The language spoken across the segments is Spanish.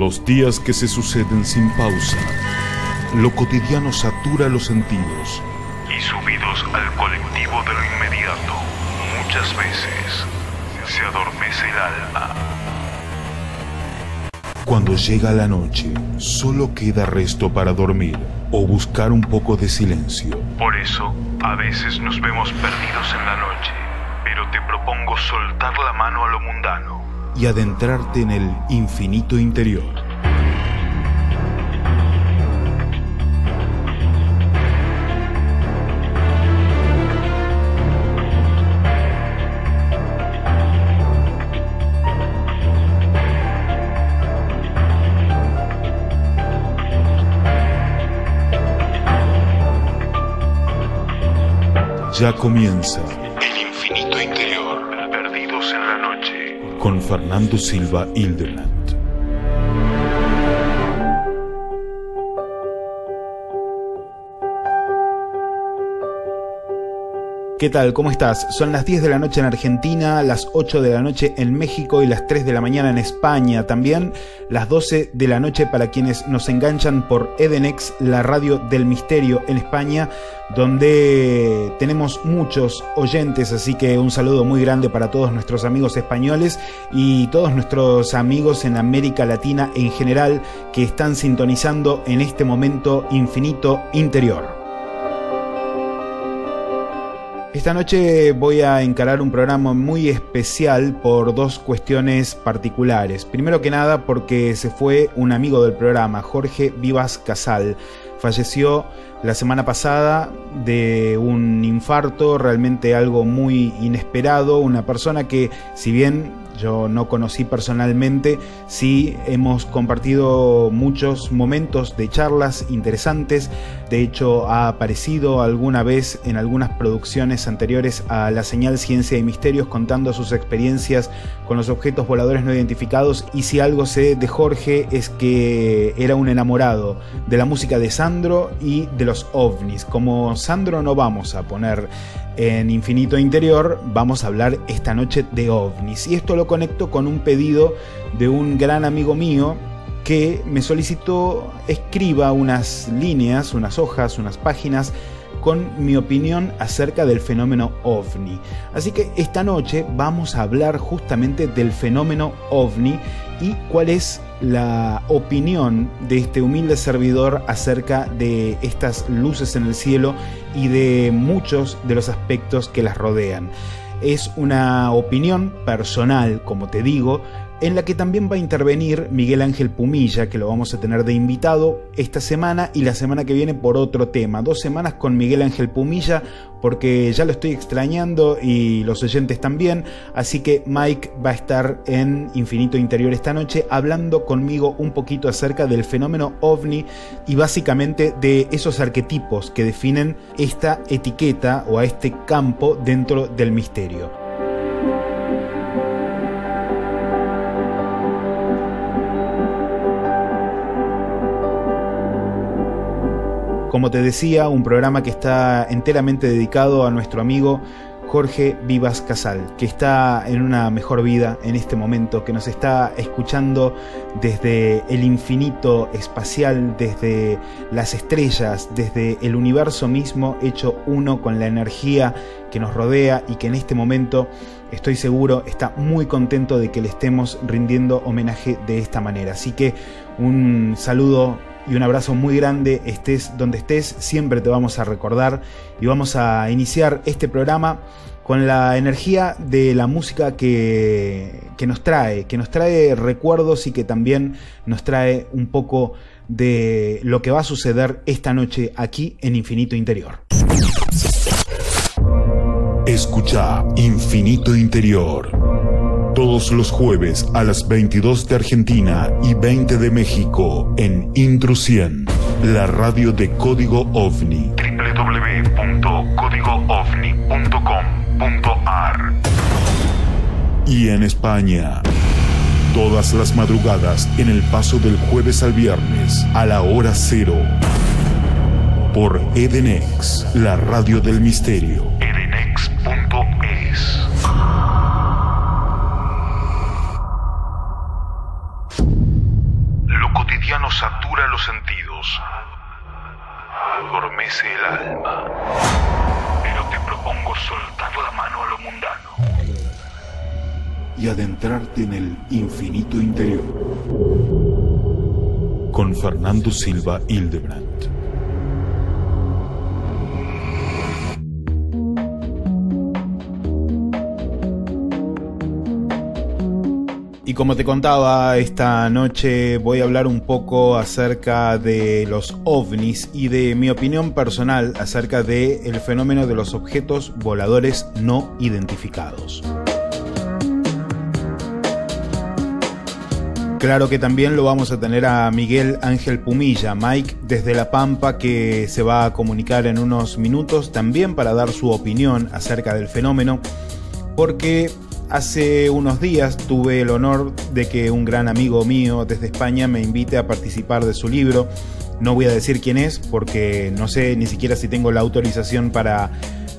Los días que se suceden sin pausa, lo cotidiano satura los sentidos. Y subidos al colectivo de lo inmediato, muchas veces se adormece el alma. Cuando llega la noche, solo queda resto para dormir o buscar un poco de silencio. Por eso, a veces nos vemos perdidos en la noche, pero te propongo soltar la mano a lo mundano y adentrarte en el infinito interior. Ya comienza El infinito interior, perdidos en la noche, con Fernando Silva Hildebrand. ¿Qué tal? ¿Cómo estás? Son las 10 de la noche en Argentina, las 8 de la noche en México y las 3 de la mañana en España. También las 12 de la noche para quienes nos enganchan por Edenex, la radio del misterio en España, donde tenemos muchos oyentes, así que un saludo muy grande para todos nuestros amigos españoles y todos nuestros amigos en América Latina en general que están sintonizando en este momento Infinito Interior. Esta noche voy a encarar un programa muy especial por dos cuestiones particulares. Primero que nada porque se fue un amigo del programa, Jorge Vivas Casal. Falleció la semana pasada de un infarto, realmente algo muy inesperado. Una persona que, si bien yo no conocí personalmente, sí hemos compartido muchos momentos de charlas interesantes. De hecho, ha aparecido alguna vez en algunas producciones anteriores a La Señal Ciencia y Misterios contando sus experiencias con los objetos voladores no identificados. Y si algo sé de Jorge es que era un enamorado de la música de Sandro y de los ovnis. Como Sandro no vamos a poner en Infinito Interior, vamos a hablar esta noche de ovnis. Y esto lo conecto con un pedido de un gran amigo mío que me solicitó escriba unas líneas, unas hojas, unas páginas con mi opinión acerca del fenómeno ovni. Así que esta noche vamos a hablar justamente del fenómeno ovni y cuál es la opinión de este humilde servidor acerca de estas luces en el cielo y de muchos de los aspectos que las rodean. Es una opinión personal, como te digo, en la que también va a intervenir Miguel Ángel Pumilla, que lo vamos a tener de invitado esta semana y la semana que viene por otro tema. 2 semanas con Miguel Ángel Pumilla, porque ya lo estoy extrañando y los oyentes también. Así que Mike va a estar en Infinito Interior esta noche hablando conmigo un poquito acerca del fenómeno ovni y básicamente de esos arquetipos que definen esta etiqueta o a este campo dentro del misterio. Como te decía, un programa que está enteramente dedicado a nuestro amigo Jorge Vivas Casal, que está en una mejor vida en este momento, que nos está escuchando desde el infinito espacial, desde las estrellas, desde el universo mismo hecho uno con la energía que nos rodea y que en este momento, estoy seguro, está muy contento de que le estemos rindiendo homenaje de esta manera. Así que un saludo y un abrazo muy grande, estés donde estés, siempre te vamos a recordar y vamos a iniciar este programa con la energía de la música que nos trae recuerdos y que también nos trae un poco de lo que va a suceder esta noche aquí en Infinito Interior. Escucha Infinito Interior todos los jueves a las 22 de Argentina y 20 de México en Intru 100, la radio de Código OVNI. www.códigoovni.com.ar. Y en España, todas las madrugadas en el paso del jueves al viernes a la hora 0 por Edenex, la radio del misterio. Edenex.es. los sentidos, adormece el alma. Pero te propongo soltar la mano a lo mundano y adentrarte en el infinito interior. Con Fernando Silva Hildebrandt. Y como te contaba, esta noche voy a hablar un poco acerca de los ovnis y de mi opinión personal acerca del fenómeno de los objetos voladores no identificados. Claro que también lo vamos a tener a Miguel Ángel Pumilla, Mike desde La Pampa, que se va a comunicar en unos minutos también para dar su opinión acerca del fenómeno, porque hace unos días tuve el honor de que un gran amigo mío desde España me invite a participar de su libro. No voy a decir quién es porque no sé ni siquiera si tengo la autorización para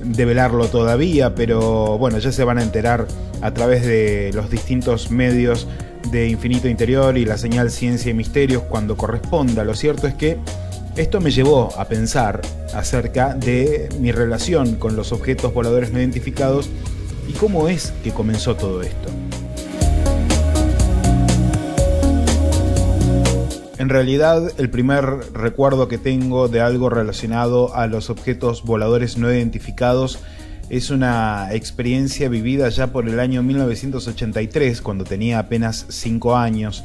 develarlo todavía, pero bueno, ya se van a enterar a través de los distintos medios de Infinito Interior y la señal Ciencia y Misterios cuando corresponda. Lo cierto es que esto me llevó a pensar acerca de mi relación con los objetos voladores no identificados y cómo es que comenzó todo esto. En realidad, el primer recuerdo que tengo de algo relacionado a los objetos voladores no identificados es una experiencia vivida ya por el año 1983, cuando tenía apenas 5 años.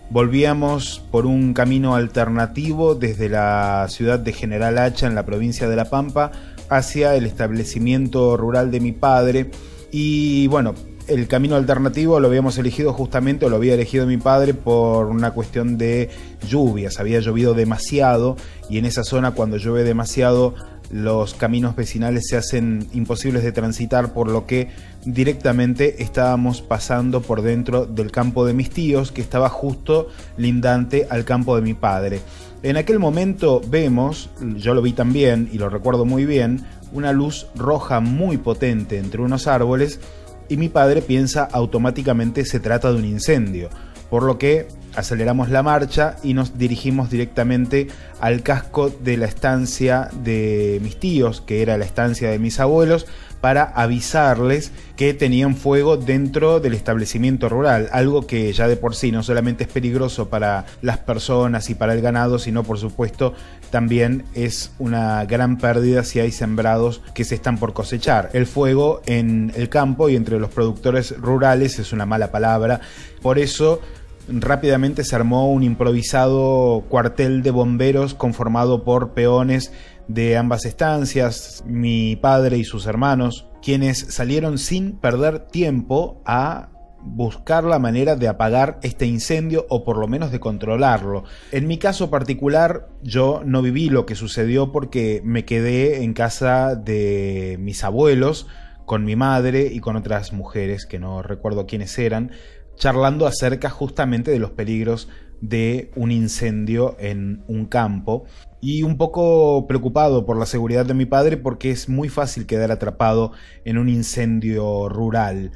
Volvíamos por un camino alternativo desde la ciudad de General Hacha, en la provincia de La Pampa, hacia el establecimiento rural de mi padre. Y bueno, el camino alternativo lo habíamos elegido justamente, o lo había elegido mi padre, por una cuestión de lluvias. Había llovido demasiado y en esa zona, cuando llueve demasiado, los caminos vecinales se hacen imposibles de transitar, por lo que directamente estábamos pasando por dentro del campo de mis tíos, que estaba justo lindante al campo de mi padre. En aquel momento vemos, yo lo vi también y lo recuerdo muy bien, una luz roja muy potente entre unos árboles, y mi padre piensa automáticamente se trata de un incendio, por lo que aceleramos la marcha y nos dirigimos directamente al casco de la estancia de mis tíos, que era la estancia de mis abuelos, para avisarles que tenían fuego dentro del establecimiento rural, algo que ya de por sí no solamente es peligroso para las personas y para el ganado, sino por supuesto también es una gran pérdida si hay sembrados que se están por cosechar. El fuego en el campo y entre los productores rurales es una mala palabra, por eso rápidamente se armó un improvisado cuartel de bomberos conformado por peones de ambas estancias, mi padre y sus hermanos, quienes salieron sin perder tiempo a buscar la manera de apagar este incendio o por lo menos de controlarlo. En mi caso particular, yo no viví lo que sucedió porque me quedé en casa de mis abuelos con mi madre y con otras mujeres que no recuerdo quiénes eran, charlando acerca justamente de los peligros de un incendio en un campo, y un poco preocupado por la seguridad de mi padre porque es muy fácil quedar atrapado en un incendio rural.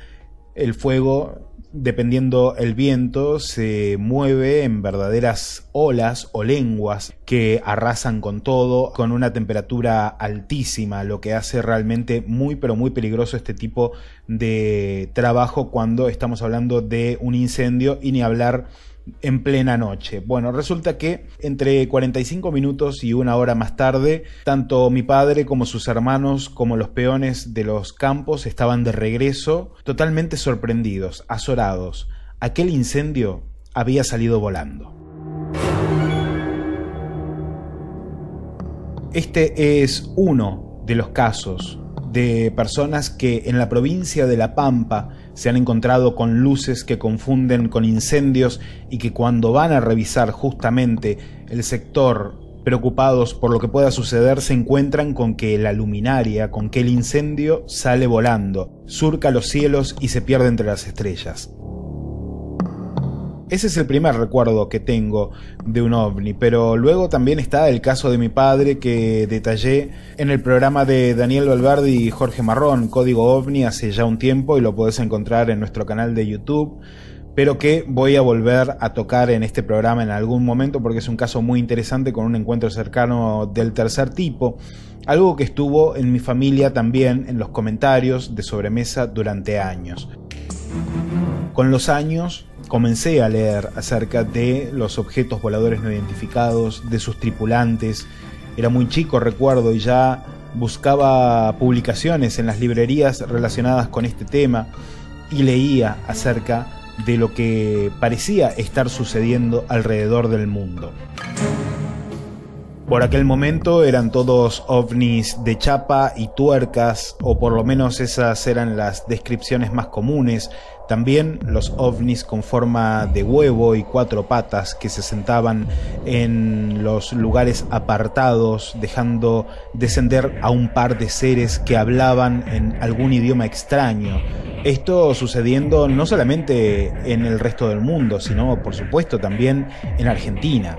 El fuego, dependiendo el viento, se mueve en verdaderas olas o lenguas que arrasan con todo, con una temperatura altísima, lo que hace realmente muy pero muy peligroso este tipo de trabajo cuando estamos hablando de un incendio, y ni hablar en plena noche. Bueno, resulta que entre 45 minutos y una hora más tarde, tanto mi padre como sus hermanos, como los peones de los campos, estaban de regreso, totalmente sorprendidos, azorados. Aquel incendio había salido volando. Este es uno de los casos de personas que en la provincia de La Pampa se han encontrado con luces que confunden con incendios, y que cuando van a revisar justamente el sector, preocupados por lo que pueda suceder, se encuentran con que la luminaria, con que el incendio sale volando, surca los cielos y se pierde entre las estrellas. Ese es el primer recuerdo que tengo de un ovni, pero luego también está el caso de mi padre, que detallé en el programa de Daniel Valverde y Jorge Marrón, Código OVNI, hace ya un tiempo, y lo podés encontrar en nuestro canal de YouTube. pero que voy a volver a tocar en este programa en algún momento porque es un caso muy interesante con un encuentro cercano del tercer tipo, algo que estuvo en mi familia también en los comentarios de sobremesa durante años. Con los años comencé a leer acerca de los objetos voladores no identificados, de sus tripulantes. Era muy chico, recuerdo, y ya buscaba publicaciones en las librerías relacionadas con este tema y leía acerca de lo que parecía estar sucediendo alrededor del mundo. Por aquel momento eran todos ovnis de chapa y tuercas, o por lo menos esas eran las descripciones más comunes. También los ovnis con forma de huevo y 4 patas que se sentaban en los lugares apartados, dejando descender a un par de seres que hablaban en algún idioma extraño. Esto sucediendo no solamente en el resto del mundo, sino por supuesto también en Argentina.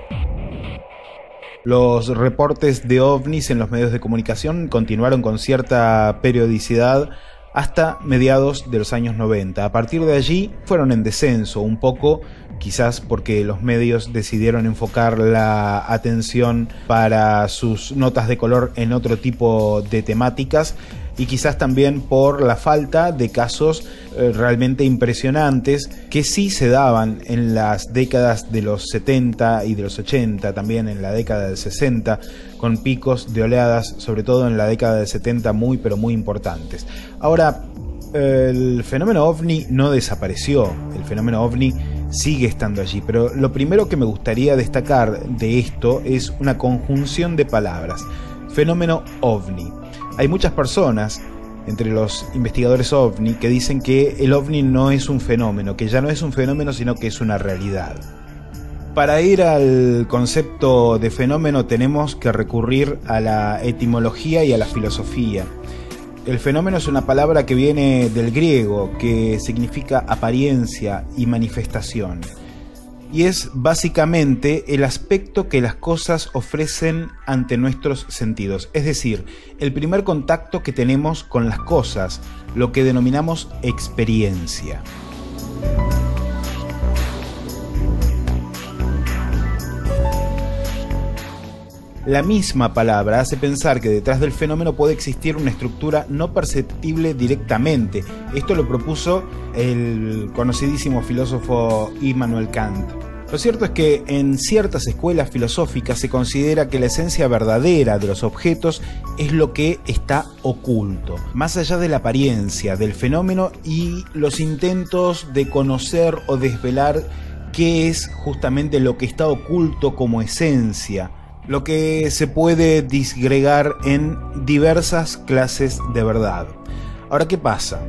Los reportes de ovnis en los medios de comunicación continuaron con cierta periodicidad hasta mediados de los años 90. A partir de allí fueron en descenso un poco, quizás porque los medios decidieron enfocar la atención para sus notas de color en otro tipo de temáticas, y quizás también por la falta de casos realmente impresionantes que sí se daban en las décadas de los 70 y de los 80, también en la década del 60, con picos de oleadas, sobre todo en la década del 70, muy pero muy importantes. Ahora, el fenómeno ovni no desapareció, el fenómeno ovni sigue estando allí, pero lo primero que me gustaría destacar de esto es una conjunción de palabras: fenómeno ovni. Hay muchas personas entre los investigadores ovni que dicen que el ovni no es un fenómeno, que ya no es un fenómeno sino que es una realidad. Para ir al concepto de fenómeno tenemos que recurrir a la etimología y a la filosofía. El fenómeno es una palabra que viene del griego, que significa apariencia y manifestación. Y es básicamente el aspecto que las cosas ofrecen ante nuestros sentidos, es decir, el primer contacto que tenemos con las cosas, lo que denominamos experiencia. La misma palabra hace pensar que detrás del fenómeno puede existir una estructura no perceptible directamente. Esto lo propuso el conocidísimo filósofo Immanuel Kant. Lo cierto es que en ciertas escuelas filosóficas se considera que la esencia verdadera de los objetos es lo que está oculto, más allá de la apariencia del fenómeno y los intentos de conocer o desvelar qué es justamente lo que está oculto como esencia, lo que se puede disgregar en diversas clases de verdad. Ahora, ¿qué pasa?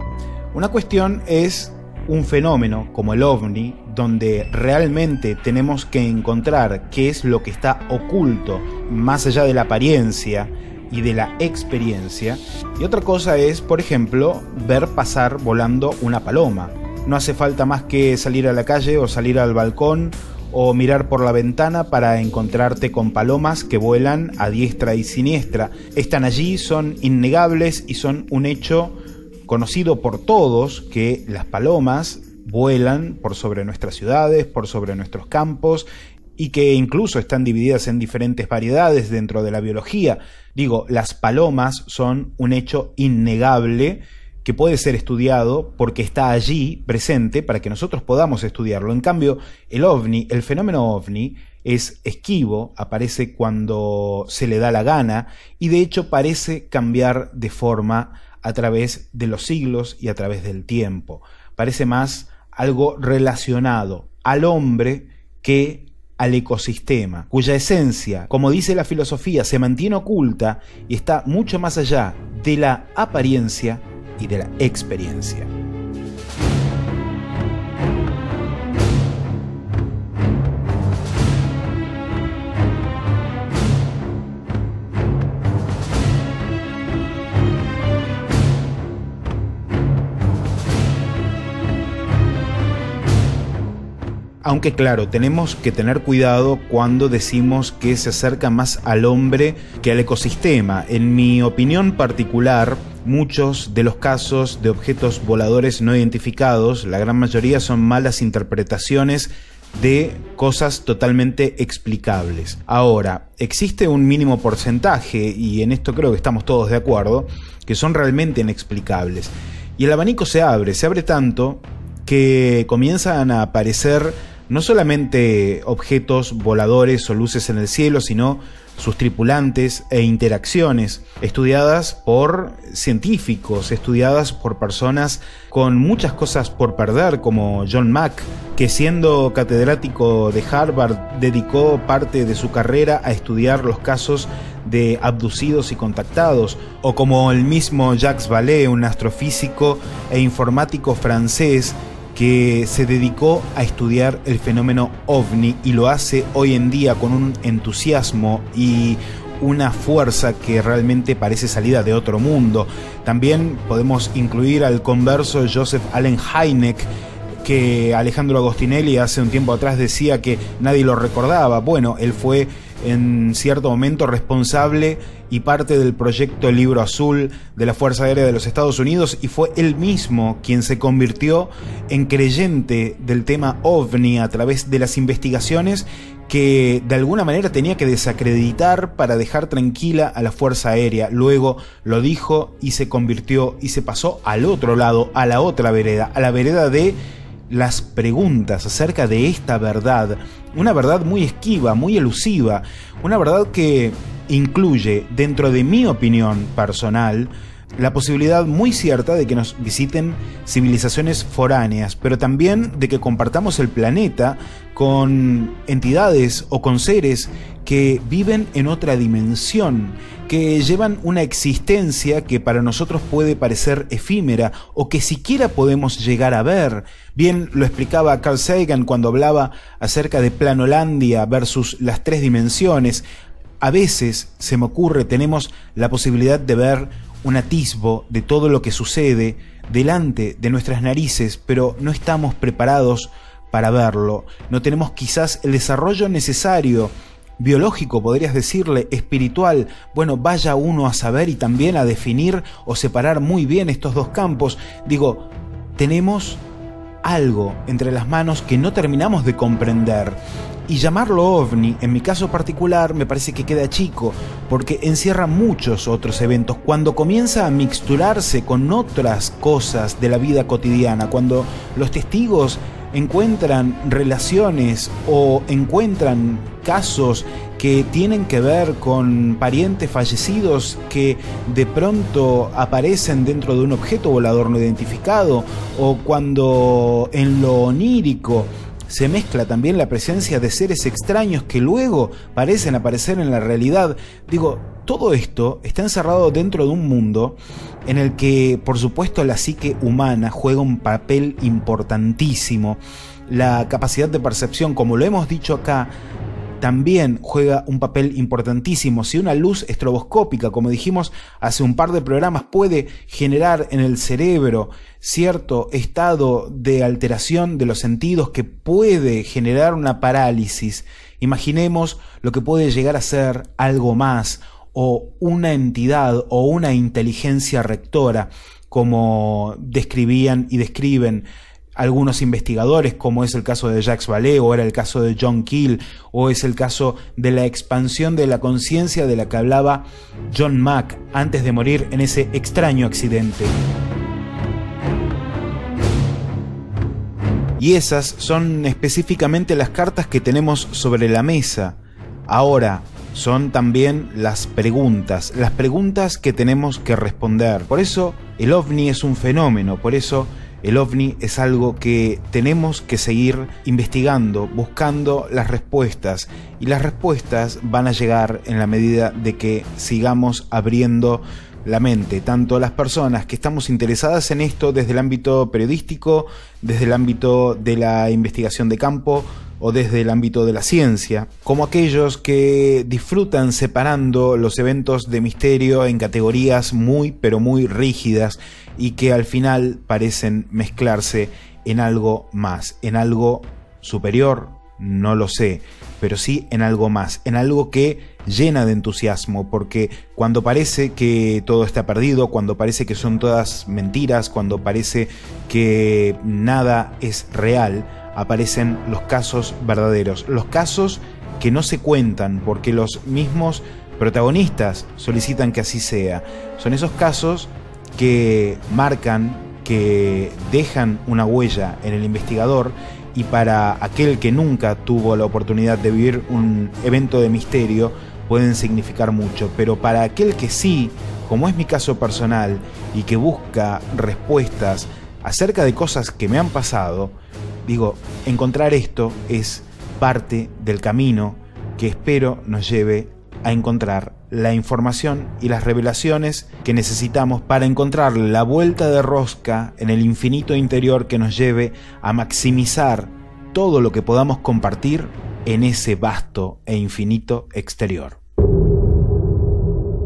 Una cuestión es un fenómeno como el ovni, donde realmente tenemos que encontrar qué es lo que está oculto más allá de la apariencia y de la experiencia, y otra cosa es, por ejemplo, ver pasar volando una paloma. No hace falta más que salir a la calle o salir al balcón o mirar por la ventana para encontrarte con palomas que vuelan a diestra y siniestra. Están allí, son innegables y son un hecho conocido por todos, que las palomas vuelan por sobre nuestras ciudades, por sobre nuestros campos, y que incluso están divididas en diferentes variedades dentro de la biología. Digo, las palomas son un hecho innegable que puede ser estudiado porque está allí presente para que nosotros podamos estudiarlo. En cambio, el ovni, el fenómeno ovni, es esquivo, aparece cuando se le da la gana y de hecho parece cambiar de forma a través de los siglos y a través del tiempo. Parece más algo relacionado al hombre que al ecosistema, cuya esencia, como dice la filosofía, se mantiene oculta y está mucho más allá de la apariencia y de la experiencia. Aunque claro, tenemos que tener cuidado cuando decimos que se acerca más al hombre que al ecosistema. En mi opinión particular, muchos de los casos de objetos voladores no identificados, la gran mayoría son malas interpretaciones de cosas totalmente explicables. Ahora, existe un mínimo porcentaje, y en esto creo que estamos todos de acuerdo, que son realmente inexplicables. Y el abanico se abre tanto que comienzan a aparecer no solamente objetos voladores o luces en el cielo, sino sus tripulantes e interacciones, estudiadas por científicos, estudiadas por personas con muchas cosas por perder, como John Mack, que siendo catedrático de Harvard dedicó parte de su carrera a estudiar los casos de abducidos y contactados, o como el mismo Jacques Vallée, un astrofísico e informático francés que se dedicó a estudiar el fenómeno OVNI y lo hace hoy en día con un entusiasmo y una fuerza que realmente parece salida de otro mundo. También podemos incluir al converso Joseph Allen Hynek, que Alejandro Agostinelli hace un tiempo atrás decía que nadie lo recordaba. Bueno, él fue en cierto momento responsable y parte del proyecto Libro Azul de la Fuerza Aérea de los Estados Unidos, y fue él mismo quien se convirtió en creyente del tema OVNI a través de las investigaciones que de alguna manera tenía que desacreditar para dejar tranquila a la Fuerza Aérea. Luego lo dijo y se convirtió y se pasó al otro lado, a la otra vereda, a la vereda de las preguntas acerca de esta verdad, una verdad muy esquiva, muy elusiva, una verdad que incluye, dentro de mi opinión personal, la posibilidad muy cierta de que nos visiten civilizaciones foráneas, pero también de que compartamos el planeta con entidades o con seres que viven en otra dimensión, que llevan una existencia que para nosotros puede parecer efímera o que siquiera podemos llegar a ver. Bien lo explicaba Carl Sagan cuando hablaba acerca de Planolandia versus las tres dimensiones. A veces, se me ocurre, tenemos la posibilidad de ver un atisbo de todo lo que sucede delante de nuestras narices, pero no estamos preparados para verlo. No tenemos quizás el desarrollo necesario, biológico, podrías decirle, espiritual. Bueno, vaya uno a saber y también a definir o separar muy bien estos dos campos. Digo, tenemos algo entre las manos que no terminamos de comprender. Y llamarlo OVNI, en mi caso particular, me parece que queda chico, porque encierra muchos otros eventos. Cuando comienza a mixturarse con otras cosas de la vida cotidiana, cuando los testigos encuentran relaciones o encuentran casos que tienen que ver con parientes fallecidos que de pronto aparecen dentro de un objeto volador no identificado, o cuando en lo onírico se mezcla también la presencia de seres extraños que luego parecen aparecer en la realidad. Digo, todo esto está encerrado dentro de un mundo en el que, por supuesto, la psique humana juega un papel importantísimo. La capacidad de percepción, como lo hemos dicho acá, también juega un papel importantísimo. Si una luz estroboscópica, como dijimos hace un par de programas, puede generar en el cerebro cierto estado de alteración de los sentidos que puede generar una parálisis, imaginemos lo que puede llegar a ser algo más, o una entidad o una inteligencia rectora, como describían y describen algunos investigadores, como es el caso de Jacques Vallée, o era el caso de John Keel, o es el caso de la expansión de la conciencia de la que hablaba John Mack antes de morir en ese extraño accidente. Y esas son específicamente las cartas que tenemos sobre la mesa. Ahora, son también las preguntas que tenemos que responder. Por eso el OVNI es un fenómeno, por eso el OVNI es algo que tenemos que seguir investigando, buscando las respuestas, y las respuestas van a llegar en la medida de que sigamos abriendo la mente, tanto las personas que estamos interesadas en esto desde el ámbito periodístico, desde el ámbito de la investigación de campo o desde el ámbito de la ciencia, como aquellos que disfrutan separando los eventos de misterio en categorías muy pero muy rígidas y que al final parecen mezclarse en algo más, en algo superior, no lo sé, pero sí en algo más, en algo que llena de entusiasmo, porque cuando parece que todo está perdido, cuando parece que son todas mentiras, cuando parece que nada es real, aparecen los casos verdaderos, los casos que no se cuentan porque los mismos protagonistas solicitan que así sea. Son esos casos que marcan, que dejan una huella en el investigador, y para aquel que nunca tuvo la oportunidad de vivir un evento de misterio pueden significar mucho, pero para aquel que sí, como es mi caso personal, y que busca respuestas acerca de cosas que me han pasado, digo, encontrar esto es parte del camino que espero nos lleve a encontrar la información y las revelaciones que necesitamos para encontrar la vuelta de rosca en el infinito interior que nos lleve a maximizar todo lo que podamos compartir en ese vasto e infinito exterior.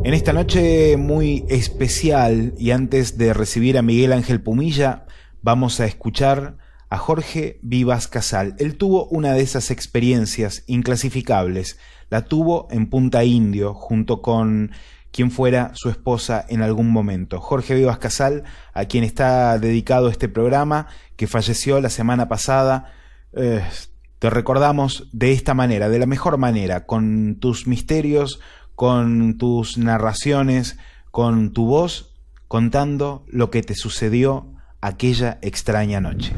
En esta noche muy especial, y antes de recibir a Miguel Ángel Pumilla, vamos a escuchar a Jorge Vivas Casal. Él tuvo una de esas experiencias inclasificables. La tuvo en Punta Indio, junto con quien fuera su esposa en algún momento. Jorge Vivas Casal, a quien está dedicado este programa, que falleció la semana pasada. Te recordamos de esta manera, de la mejor manera, con tus misterios, con tus narraciones, con tu voz, contando lo que te sucedió aquella extraña noche.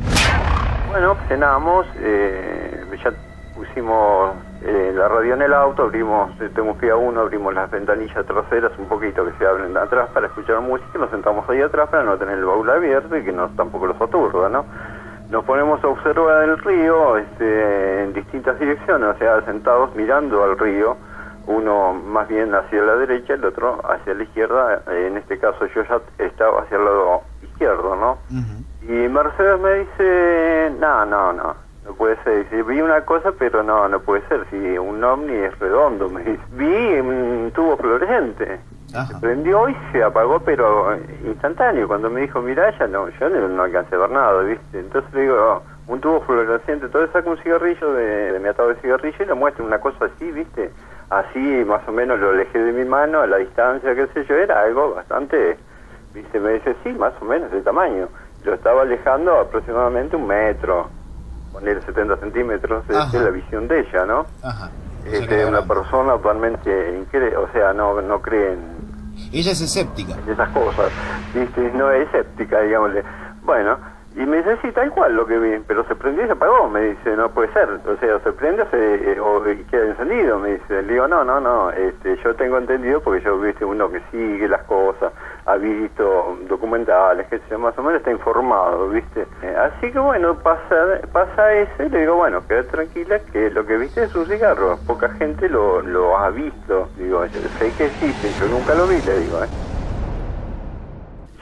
Bueno, cenamos, ya pusimos la radio en el auto, abrimos, tengo que a uno, abrimos las ventanillas traseras un poquito que se abren atrás para escuchar música, y nos sentamos ahí atrás para no tener el baúl abierto y que tampoco los aturda, ¿no? Nos ponemos a observar el río en distintas direcciones, o sea, sentados mirando al río, uno más bien hacia la derecha, el otro hacia la izquierda. En este caso yo ya estaba hacia el lado izquierdo, ¿no? Uh-huh. Y Mercedes me dice, no puede ser. Dice, vi una cosa, pero no puede ser, si un ovni es redondo, me dice. Vi un tubo fluorescente. Ajá. Se prendió y se apagó, pero instantáneo. Cuando me dijo, mira, yo no alcancé a ver nada, ¿viste? Entonces le digo, un tubo fluorescente. Entonces saco un cigarrillo de mi atado de cigarrillo y le muestro una cosa así, ¿viste? Así más o menos lo alejé de mi mano, a la distancia, qué sé yo, era algo bastante, ¿viste? Me dice, sí, más o menos de tamaño. Lo estaba alejando aproximadamente 1 metro, poner 70 centímetros, es la visión de ella, ¿no? Ajá. Una persona totalmente increíble, o sea, no cree en... Ella es escéptica. Esas cosas, ¿viste? No es escéptica, digámosle. Bueno, y me dice, sí, tal cual lo que vi, pero se prendió y se apagó, me dice, no puede ser, o sea, se prende o queda encendido, me dice. Le digo, no, yo tengo entendido, porque yo, viste, uno que sigue las cosas, ha visto documentales, que se más o menos está informado, viste. Así que bueno, pasa eso, y le digo, bueno, quédate tranquila, que lo que viste es un cigarro, poca gente lo ha visto, digo, sé que existe, yo nunca lo vi, le digo,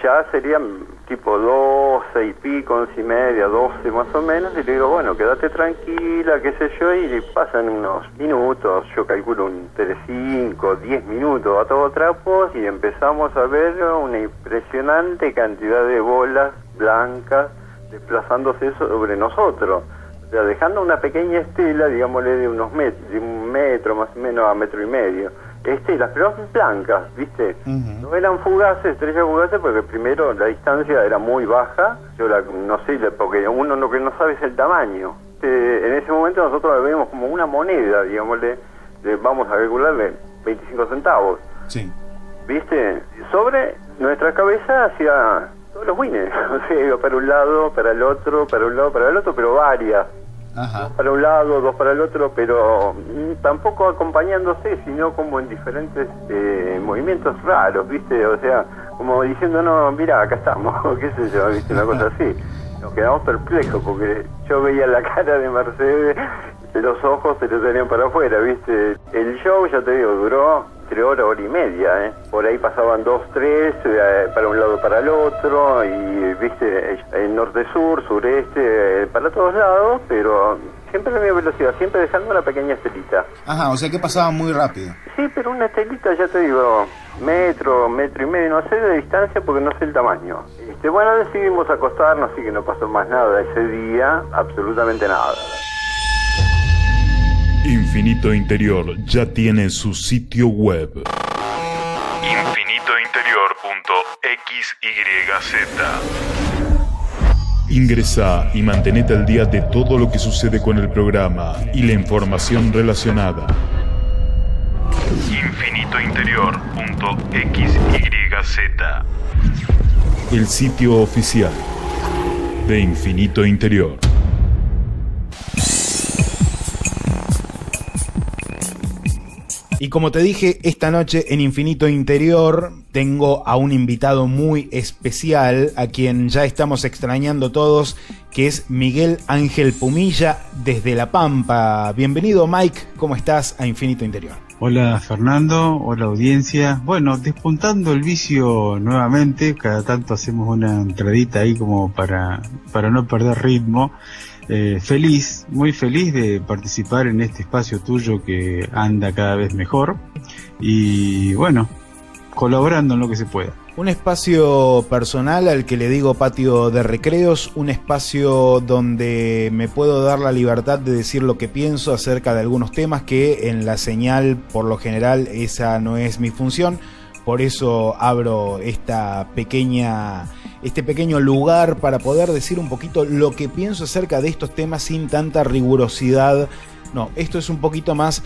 Ya serían tipo 12 y pico, 11:30, 12 más o menos, y le digo, bueno, quédate tranquila, qué sé yo, y pasan unos minutos, yo calculo entre 5, 10 minutos a todo trapo, y empezamos a ver una impresionante cantidad de bolas blancas desplazándose sobre nosotros, o sea, dejando una pequeña estela, digámosle, de unos metros, de 1 metro más o menos a 1,5 metros. Estelas, pero blancas, ¿viste? Uh-huh. No eran fugaces, estrellas fugaces, porque primero la distancia era muy baja, yo no sé, porque uno lo que no sabe es el tamaño. En ese momento nosotros la vemos como una moneda, digámosle, vamos a calcularle 25 centavos. Sí. ¿Viste? Sobre nuestra cabeza hacia todos los wines, o sea, iba para un lado, para el otro, para un lado, para el otro, pero varias. Ajá. 2 para un lado, 2 para el otro, pero tampoco acompañándose, sino como en diferentes movimientos raros, ¿viste? O sea, como diciendo, no, mira, acá estamos, qué sé yo, ¿viste? Una cosa así. Nos quedamos perplejos, porque yo veía la cara de Mercedes, los ojos se le tenían para afuera, ¿viste? El show, ya te digo, duró 3 horas, 1 hora y media, ¿eh? Por ahí pasaban 2, 3, para un lado, para el otro, y, ¿viste? El norte-sur, sureste, para todos lados, pero siempre a la misma velocidad, siempre dejando una pequeña estelita. Ajá, o sea que pasaba muy rápido. Sí, pero una estelita, ya te digo, metro y medio, no sé de distancia porque no sé el tamaño. Bueno, decidimos acostarnos, así que no pasó más nada ese día, absolutamente nada. Infinito Interior ya tiene su sitio web. infinitointerior.xyz. Ingresa y mantenete al día de todo lo que sucede con el programa y la información relacionada. infinitointerior.xyz. El sitio oficial de Infinito Interior. Y como te dije, esta noche en Infinito Interior tengo a un invitado muy especial, a quien ya estamos extrañando todos, que es Miguel Ángel Pumilla desde La Pampa. Bienvenido, Mike, ¿cómo estás a Infinito Interior? Hola Fernando, hola audiencia. Bueno, despuntando el vicio nuevamente, cada tanto hacemos una entradita ahí como para no perder ritmo. Feliz, muy feliz de participar en este espacio tuyo que anda cada vez mejor y bueno, colaborando en lo que se pueda. Un espacio personal al que le digo patio de recreos, un espacio donde me puedo dar la libertad de decir lo que pienso acerca de algunos temas que en la señal, por lo general, esa no es mi función. Por eso abro este pequeño lugar para poder decir un poquito lo que pienso acerca de estos temas sin tanta rigurosidad. No, esto es un poquito más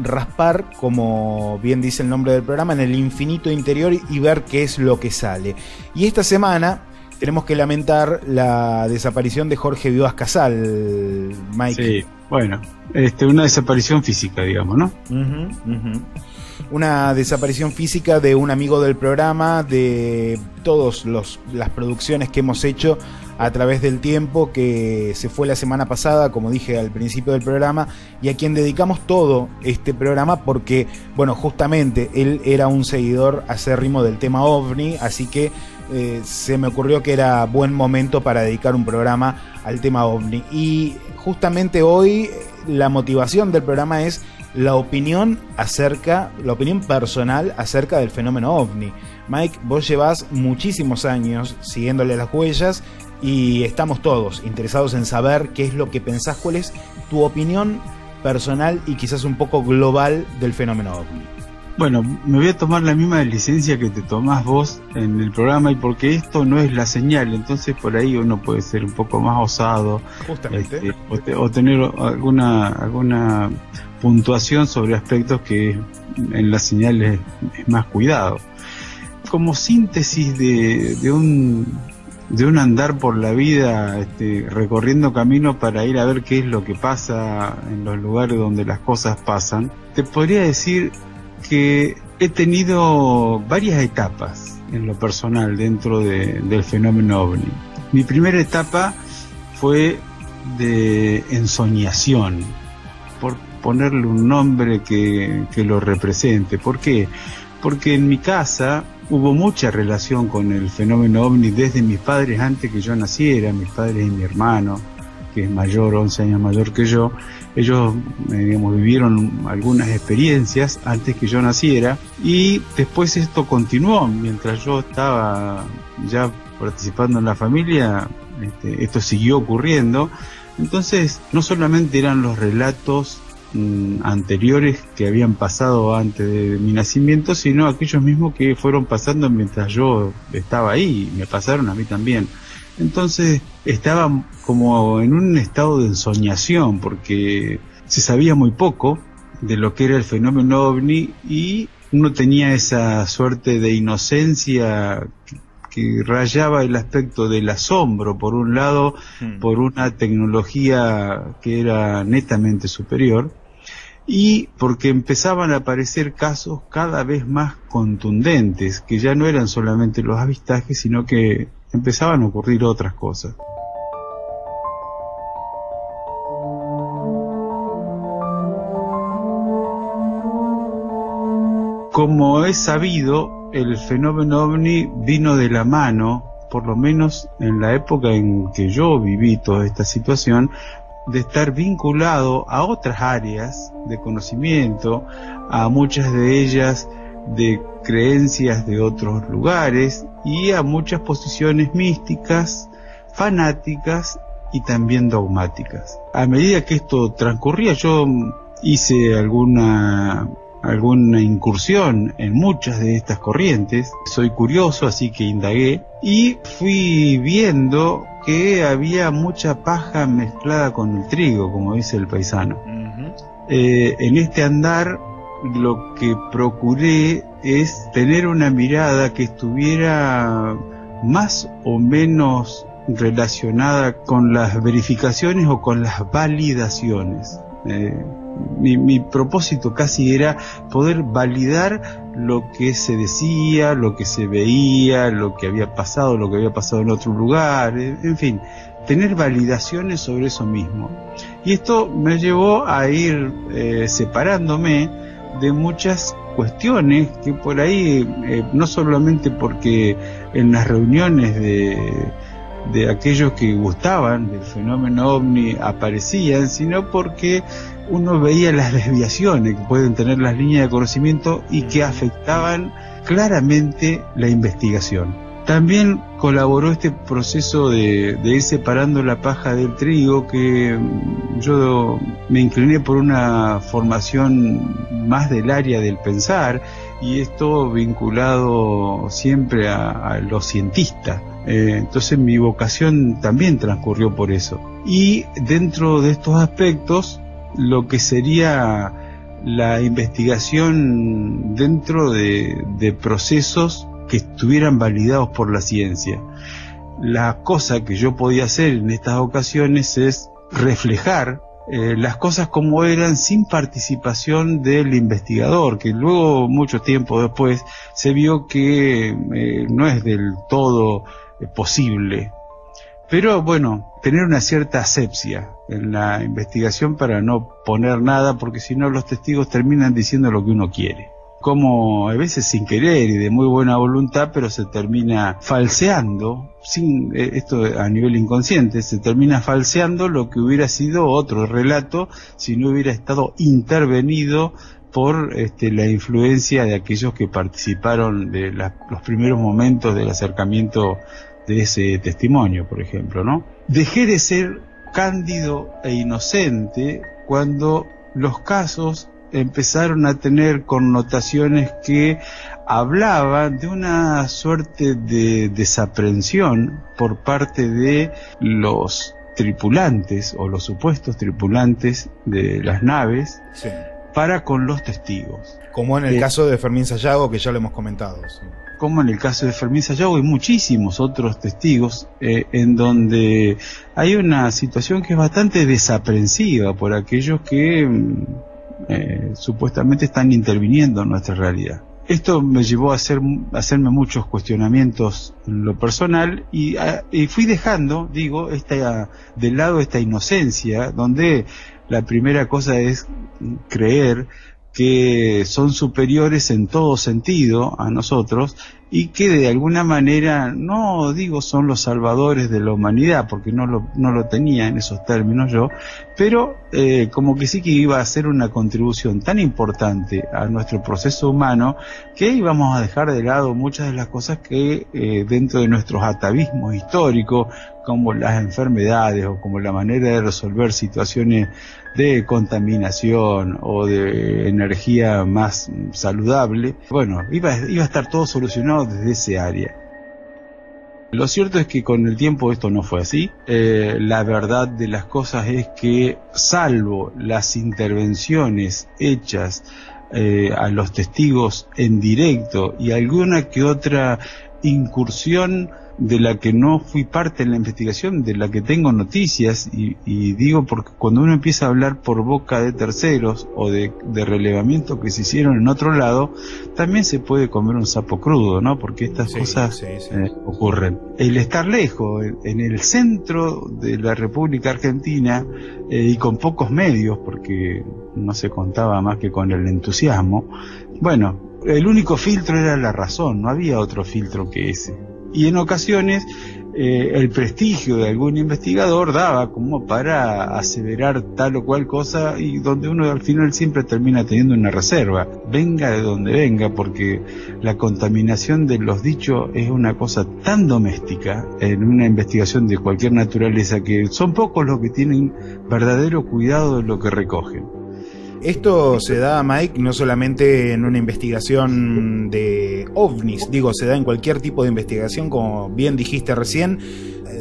raspar, como bien dice el nombre del programa, en el infinito interior y ver qué es lo que sale. Y esta semana tenemos que lamentar la desaparición de Jorge Vivas Casal, Mike. Sí, bueno, una desaparición física, digamos, ¿no? Una desaparición física de un amigo del programa, de todas las producciones que hemos hecho a través del tiempo, que se fue la semana pasada, como dije al principio del programa, y a quien dedicamos todo este programa porque, bueno, justamente él era un seguidor acérrimo del tema OVNI, así que se me ocurrió que era buen momento para dedicar un programa al tema OVNI. Y justamente hoy la motivación del programa es la opinión personal acerca del fenómeno OVNI. Mike, vos llevás muchísimos años siguiéndole las huellas y estamos todos interesados en saber qué es lo que pensás, cuál es tu opinión personal y quizás un poco global del fenómeno OVNI. Bueno, me voy a tomar la misma licencia que te tomás vos en el programa, y porque esto no es la señal, entonces por ahí uno puede ser un poco más osado, justamente, o tener alguna puntuación sobre aspectos que en la señal es más cuidado. Como síntesis de un andar por la vida, recorriendo camino para ir a ver qué es lo que pasa en los lugares donde las cosas pasan, te podría decir que he tenido varias etapas en lo personal dentro del fenómeno OVNI. Mi primera etapa fue de ensoñación, por ponerle un nombre que lo represente. ¿Por qué? Porque en mi casa hubo mucha relación con el fenómeno OVNI desde mis padres antes que yo naciera, mis padres y mi hermano, que es mayor, 11 años mayor que yo. Ellos, vivieron algunas experiencias antes que yo naciera, y después esto continuó. Mientras yo estaba ya participando en la familia, esto siguió ocurriendo. Entonces, no solamente eran los relatos anteriores que habían pasado antes de mi nacimiento, sino aquellos mismos que fueron pasando mientras yo estaba ahí, y me pasaron a mí también. Entonces estaba como en un estado de ensoñación, porque se sabía muy poco de lo que era el fenómeno OVNI, y uno tenía esa suerte de inocencia que rayaba el aspecto del asombro, por un lado, por una tecnología que era netamente superior, y porque empezaban a aparecer casos cada vez más contundentes, que ya no eran solamente los avistajes, sino que empezaban a ocurrir otras cosas. Como es sabido, el fenómeno OVNI vino de la mano, por lo menos en la época en que yo viví toda esta situación, de estar vinculado a otras áreas de conocimiento, a muchas de ellas de creencias de otros lugares, y a muchas posiciones místicas, fanáticas y también dogmáticas. A medida que esto transcurría, yo hice alguna incursión en muchas de estas corrientes. Soy curioso, así que indagué y fui viendo que había mucha paja mezclada con el trigo, como dice el paisano. En este andar, lo que procuré es tener una mirada que estuviera más o menos relacionada con las verificaciones o con las validaciones. Mi propósito casi era poder validar lo que se decía, lo que se veía, lo que había pasado en otro lugar, en fin, tener validaciones sobre eso mismo. Y esto me llevó a ir separándome de muchas cuestiones que por ahí, no solamente porque en las reuniones de aquellos que gustaban del fenómeno ovni aparecían, sino porque uno veía las desviaciones que pueden tener las líneas de conocimiento y que afectaban claramente la investigación. También colaboró este proceso de ir separando la paja del trigo, que yo me incliné por una formación más del área del pensar, y esto vinculado siempre a lo cientista. Entonces mi vocación también transcurrió por eso. Y dentro de estos aspectos, lo que sería la investigación dentro de procesos que estuvieran validados por la ciencia. La cosa que yo podía hacer en estas ocasiones es reflejar las cosas como eran sin participación del investigador, que luego, mucho tiempo después, se vio que no es del todo posible. Pero bueno, tener una cierta asepsia en la investigación para no poner nada, porque si no los testigos terminan diciendo lo que uno quiere. Como a veces sin querer y de muy buena voluntad, pero se termina falseando, esto a nivel inconsciente, se termina falseando lo que hubiera sido otro relato si no hubiera estado intervenido por la influencia de aquellos que participaron de los primeros momentos del acercamiento de ese testimonio, por ejemplo, ¿no? Dejé de ser cándido e inocente cuando los casos empezaron a tener connotaciones que hablaban de una suerte de desaprensión por parte de los tripulantes o los supuestos tripulantes de las naves, sí, para con los testigos. Como en el caso de Fermín Sayago, que ya lo hemos comentado. Sí. Como en el caso de Fermín Sayago y muchísimos otros testigos, en donde hay una situación que es bastante desaprensiva por aquellos que supuestamente están interviniendo en nuestra realidad. Esto me llevó a hacerme muchos cuestionamientos en lo personal y fui dejando, de lado esta inocencia, donde la primera cosa es creer que son superiores en todo sentido a nosotros y que de alguna manera, no digo son los salvadores de la humanidad, porque no lo tenía en esos términos yo, pero como que sí que iba a hacer una contribución tan importante a nuestro proceso humano que íbamos a dejar de lado muchas de las cosas que dentro de nuestros atavismos históricos, como las enfermedades o como la manera de resolver situaciones de contaminación o de energía más saludable, bueno, iba a estar todo solucionado desde ese área. Lo cierto es que con el tiempo esto no fue así. La verdad de las cosas es que, salvo las intervenciones hechas a los testigos en directo y alguna que otra incursión de la que no fui parte en la investigación, de la que tengo noticias, y digo porque cuando uno empieza a hablar por boca de terceros o de relevamientos que se hicieron en otro lado, también se puede comer un sapo crudo, ¿no? Porque estas cosas ocurren. El estar lejos, en el centro de la República Argentina, y con pocos medios, porque no se contaba más que con el entusiasmo, bueno, el único filtro era la razón, no había otro filtro que ese. Y en ocasiones el prestigio de algún investigador daba como para aseverar tal o cual cosa, y donde uno al final siempre termina teniendo una reserva, venga de donde venga, porque la contaminación de los dichos es una cosa tan doméstica en una investigación de cualquier naturaleza que son pocos los que tienen verdadero cuidado de lo que recogen. Esto se da, Mike, no solamente en una investigación de ovnis, digo, se da en cualquier tipo de investigación, como bien dijiste recién.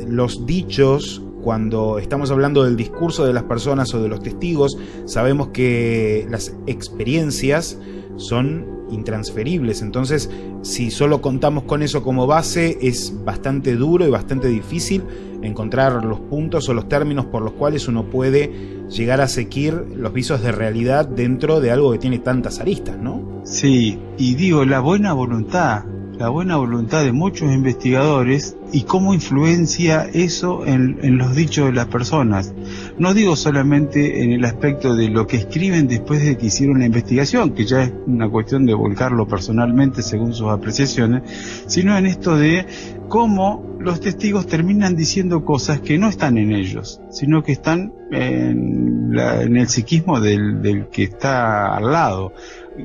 Los dichos, cuando estamos hablando del discurso de las personas o de los testigos, sabemos que las experiencias son intransferibles, entonces si solo contamos con eso como base, es bastante duro y bastante difícil encontrar los puntos o los términos por los cuales uno puede llegar a seguir los visos de realidad dentro de algo que tiene tantas aristas, ¿no? Sí, y digo, la buena voluntad de muchos investigadores y cómo influencia eso en los dichos de las personas. No digo solamente en el aspecto de lo que escriben después de que hicieron la investigación, que ya es una cuestión de volcarlo personalmente según sus apreciaciones, sino en esto de cómo los testigos terminan diciendo cosas que no están en ellos, sino que están en el psiquismo del que está al lado,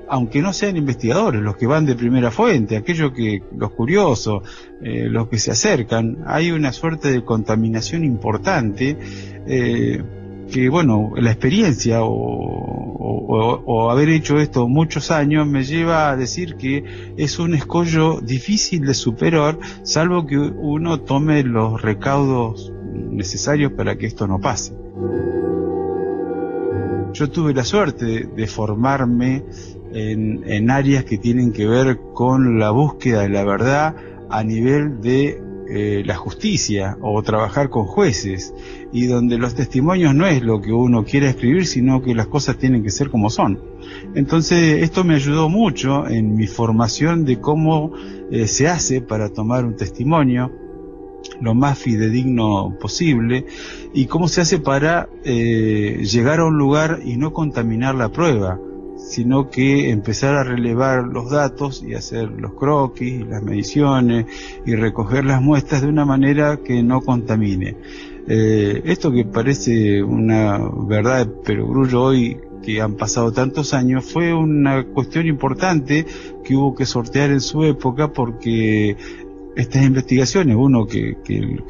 aunque no sean investigadores, los que van de primera fuente, aquellos que, los curiosos, los que se acercan. Hay una suerte de contaminación importante, que bueno, la experiencia o haber hecho esto muchos años me lleva a decir que es un escollo difícil de superar, salvo que uno tome los recaudos necesarios para que esto no pase. Yo tuve la suerte de formarme en áreas que tienen que ver con la búsqueda de la verdad a nivel de la justicia, o trabajar con jueces, y donde los testimonios no es lo que uno quiere escribir, sino que las cosas tienen que ser como son. Entonces esto me ayudó mucho en mi formación de cómo se hace para tomar un testimonio lo más fidedigno posible, y cómo se hace para llegar a un lugar y no contaminar la prueba, sino que empezar a relevar los datos y hacer los croquis y las mediciones y recoger las muestras de una manera que no contamine. Esto que parece una verdad de perogrullo hoy, que han pasado tantos años, fue una cuestión importante que hubo que sortear en su época, porque estas investigaciones, uno que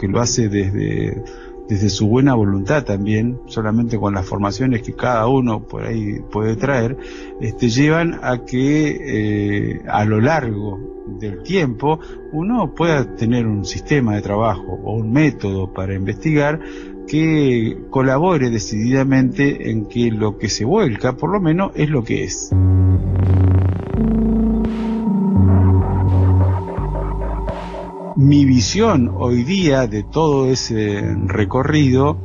lo hace desde su buena voluntad también, solamente con las formaciones que cada uno por ahí puede traer, llevan a que a lo largo del tiempo uno pueda tener un sistema de trabajo o un método para investigar que colabore decididamente en que lo que se vuelca, por lo menos, es lo que es. Mi visión hoy día de todo ese recorrido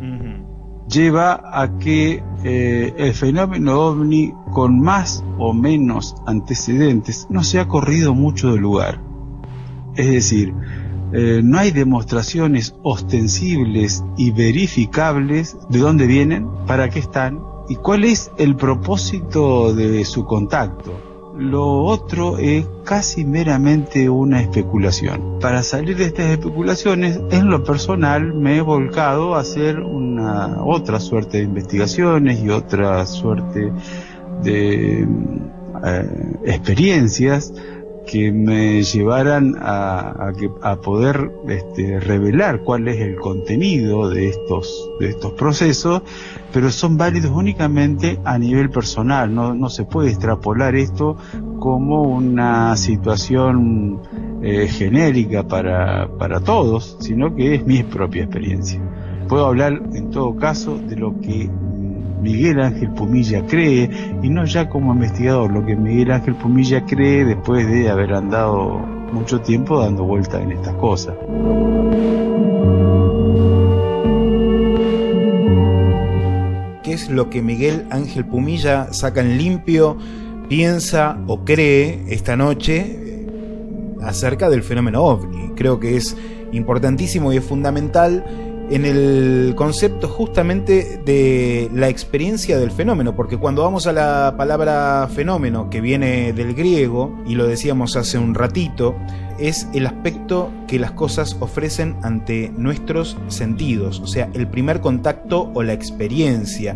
lleva a que el fenómeno ovni, con más o menos antecedentes, no se ha corrido mucho del lugar. Es decir, no hay demostraciones ostensibles y verificables de dónde vienen, para qué están y cuál es el propósito de su contacto. Lo otro es casi meramente una especulación. Para salir de estas especulaciones, en lo personal me he volcado a hacer otra suerte de investigaciones y otra suerte de experiencias que me llevaran a poder revelar cuál es el contenido de estos procesos, pero son válidos únicamente a nivel personal. No se puede extrapolar esto como una situación genérica para todos, sino que es mi propia experiencia. Puedo hablar en todo caso de lo que Miguel Ángel Pumilla cree, y no ya como investigador, lo que Miguel Ángel Pumilla cree después de haber andado mucho tiempo dando vueltas en estas cosas. ¿Qué es lo que Miguel Ángel Pumilla saca en limpio, piensa o cree esta noche acerca del fenómeno ovni? Creo que es importantísimo y es fundamental en el concepto justamente de la experiencia del fenómeno, porque cuando vamos a la palabra fenómeno, que viene del griego, y lo decíamos hace un ratito, es el aspecto que las cosas ofrecen ante nuestros sentidos, o sea, el primer contacto o la experiencia.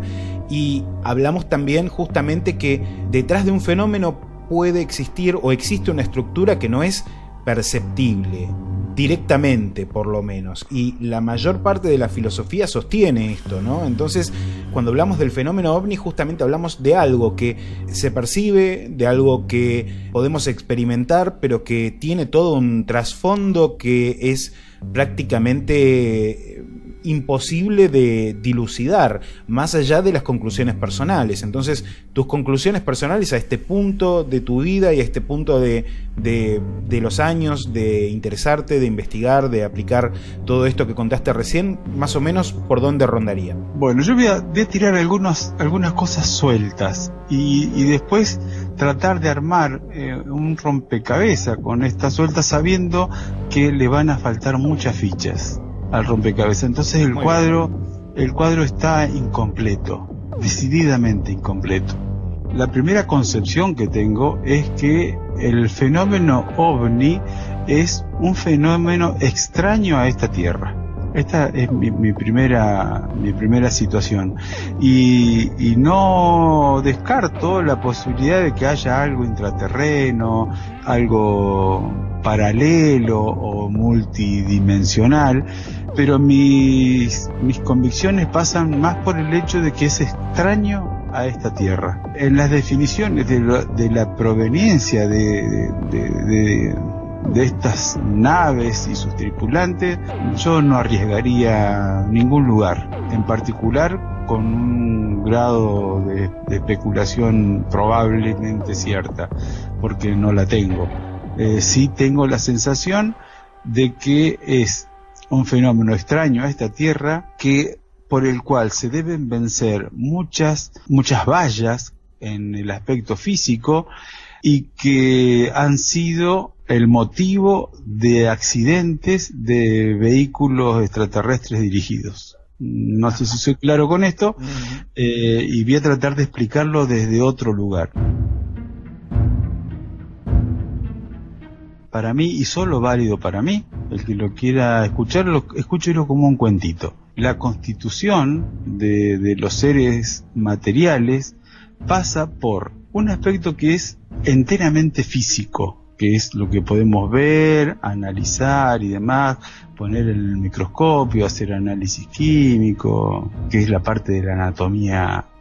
Y hablamos también justamente que detrás de un fenómeno puede existir o existe una estructura que no es perceptible directamente, por lo menos, y la mayor parte de la filosofía sostiene esto, ¿no? Entonces, cuando hablamos del fenómeno ovni, justamente hablamos de algo que se percibe, de algo que podemos experimentar, pero que tiene todo un trasfondo que es prácticamente imposible de dilucidar, más allá de las conclusiones personales. Entonces, tus conclusiones personales a este punto de tu vida y a este punto de los años de interesarte, de investigar, de aplicar todo esto que contaste recién, más o menos, ¿por dónde rondaría? Bueno, yo voy a tirar algunas cosas sueltas y después tratar de armar un rompecabezas con estas sueltas, sabiendo que le van a faltar muchas fichas al rompecabezas. Entonces el cuadro está incompleto, decididamente incompleto. La primera concepción que tengo es que el fenómeno ovni es un fenómeno extraño a esta Tierra. Esta es mi primera situación, y no descarto la posibilidad de que haya algo intraterreno, algo paralelo o multidimensional, pero mis convicciones pasan más por el hecho de que es extraño a esta Tierra. En las definiciones de la proveniencia de estas naves y sus tripulantes, yo no arriesgaría ningún lugar, en particular con un grado de especulación probablemente cierta, porque no la tengo. Sí tengo la sensación de que es un fenómeno extraño a esta Tierra, por el cual se deben vencer muchas vallas en el aspecto físico, y que han sido el motivo de accidentes de vehículos extraterrestres dirigidos. No sé si soy claro con esto, y voy a tratar de explicarlo desde otro lugar. Para mí, y solo válido para mí, el que lo quiera escuchar, escúchelo como un cuentito. La constitución de los seres materiales pasa por un aspecto que es enteramente físico, que es lo que podemos ver, analizar y demás, poner en el microscopio, hacer análisis químico, que es la parte de la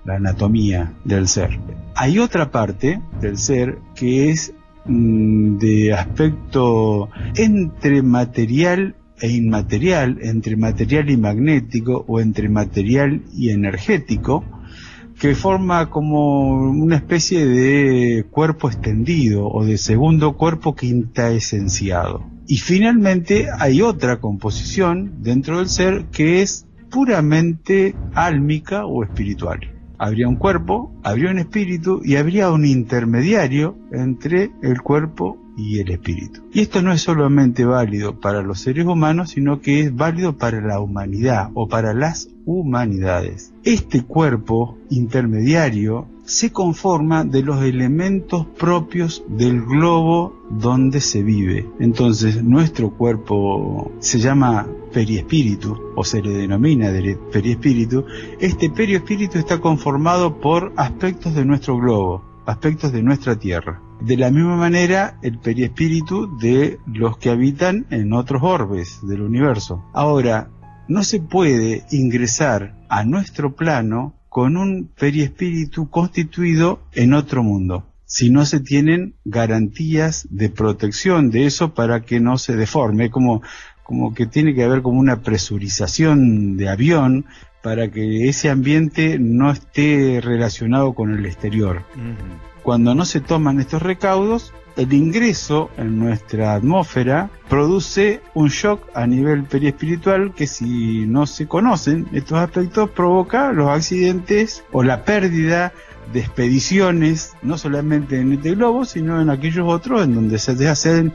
anatomía del ser. Hay otra parte del ser que es de aspecto entre material e inmaterial, entre material y magnético, o entre material y energético, que forma como una especie de cuerpo extendido o de segundo cuerpo quintaesenciado. Y finalmente hay otra composición dentro del ser que es puramente álmica o espiritual. Habría un cuerpo, habría un espíritu y habría un intermediario entre el cuerpo y el espíritu. Y esto no es solamente válido para los seres humanos, sino que es válido para la humanidad o para las humanidades. Este cuerpo intermediario se conforma de los elementos propios del globo donde se vive. Entonces, nuestro cuerpo se llama periespíritu, o se le denomina periespíritu. Este periespíritu está conformado por aspectos de nuestro globo, aspectos de nuestra Tierra. De la misma manera, el periespíritu de los que habitan en otros orbes del universo. Ahora, no se puede ingresar a nuestro plano con un periespíritu constituido en otro mundo, si no se tienen garantías de protección de eso para que no se deforme, como que tiene que haber como una presurización de avión para que ese ambiente no esté relacionado con el exterior. Cuando no se toman estos recaudos, el ingreso en nuestra atmósfera produce un shock a nivel periespiritual que, si no se conocen estos aspectos, provoca los accidentes o la pérdida de expediciones, no solamente en este globo, sino en aquellos otros en donde se hacen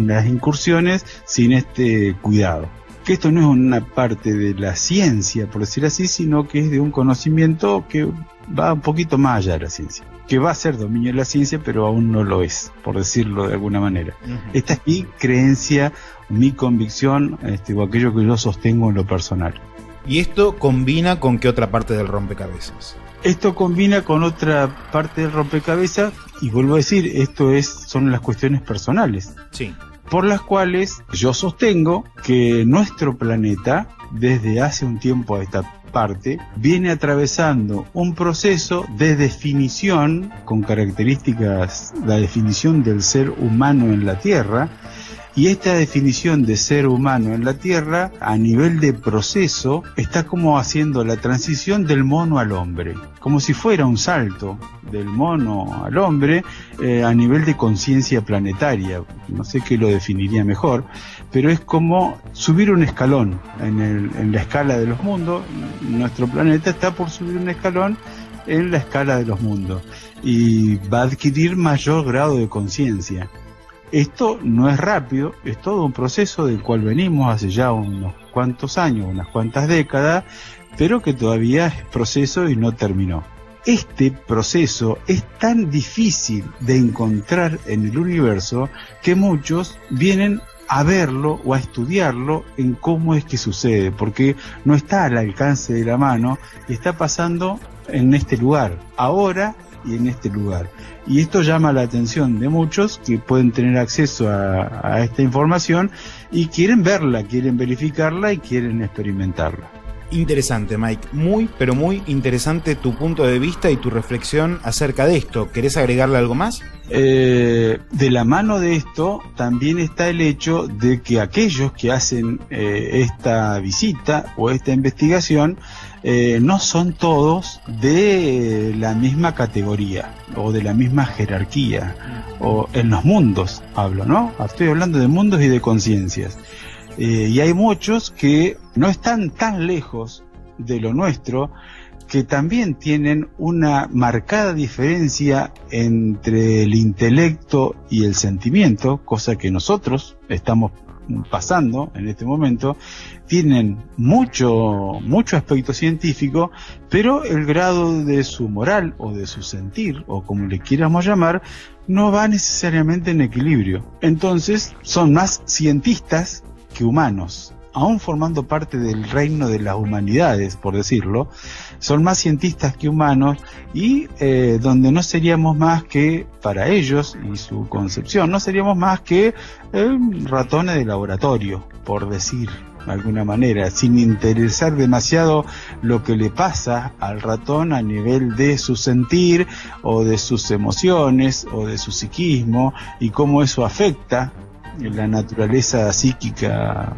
las incursiones sin este cuidado. Que esto no es una parte de la ciencia, por decir así, sino que es de un conocimiento que va un poquito más allá de la ciencia, que va a ser dominio de la ciencia, pero aún no lo es, por decirlo de alguna manera. Esta es mi creencia, mi convicción, o aquello que yo sostengo en lo personal. ¿Y esto combina con qué otra parte del rompecabezas? Esto combina con otra parte del rompecabezas, y vuelvo a decir, son las cuestiones personales. Sí. Por las cuales yo sostengo que nuestro planeta, desde hace un tiempo a esta parte, viene atravesando un proceso de definición, con características, la definición del ser humano en la Tierra, y esta definición de ser humano en la Tierra, a nivel de proceso, está como haciendo la transición del mono al hombre, como si fuera un salto del mono al hombre a nivel de conciencia planetaria. No sé qué lo definiría mejor, pero es como subir un escalón en la escala de los mundos. Nuestro planeta está por subir un escalón en la escala de los mundos y va a adquirir mayor grado de conciencia. Esto no es rápido, es todo un proceso del cual venimos hace ya unos cuantos años, unas cuantas décadas, pero que todavía es proceso y no terminó. Este proceso es tan difícil de encontrar en el universo que muchos vienen a verlo o a estudiarlo en cómo es que sucede, porque no está al alcance de la mano y está pasando en este lugar, ahora y en este lugar. Y esto llama la atención de muchos que pueden tener acceso a esta información y quieren verla, quieren verificarla y quieren experimentarla. Interesante, Mike. Muy, pero muy interesante tu punto de vista y tu reflexión acerca de esto. ¿Querés agregarle algo más? De la mano de esto también está el hecho de que aquellos que hacen esta visita o esta investigación no son todos de la misma categoría o de la misma jerarquía, o en los mundos hablo, ¿no? Estoy hablando de mundos y de conciencias. Y hay muchos que no están tan lejos de lo nuestro, que también tienen una marcada diferencia entre el intelecto y el sentimiento, cosa que nosotros estamos pasando en este momento. Tienen mucho aspecto científico, pero el grado de su moral o de su sentir, o como le quieramos llamar, no va necesariamente en equilibrio. Entonces son más cientistas que humanos, aún formando parte del reino de las humanidades, por decirlo. Son más cientistas que humanos, y donde no seríamos más que, para ellos y su concepción, no seríamos más que ratones de laboratorio, por decir de alguna manera, sin interesar demasiado lo que le pasa al ratón a nivel de su sentir o de sus emociones o de su psiquismo, y cómo eso afecta la naturaleza psíquica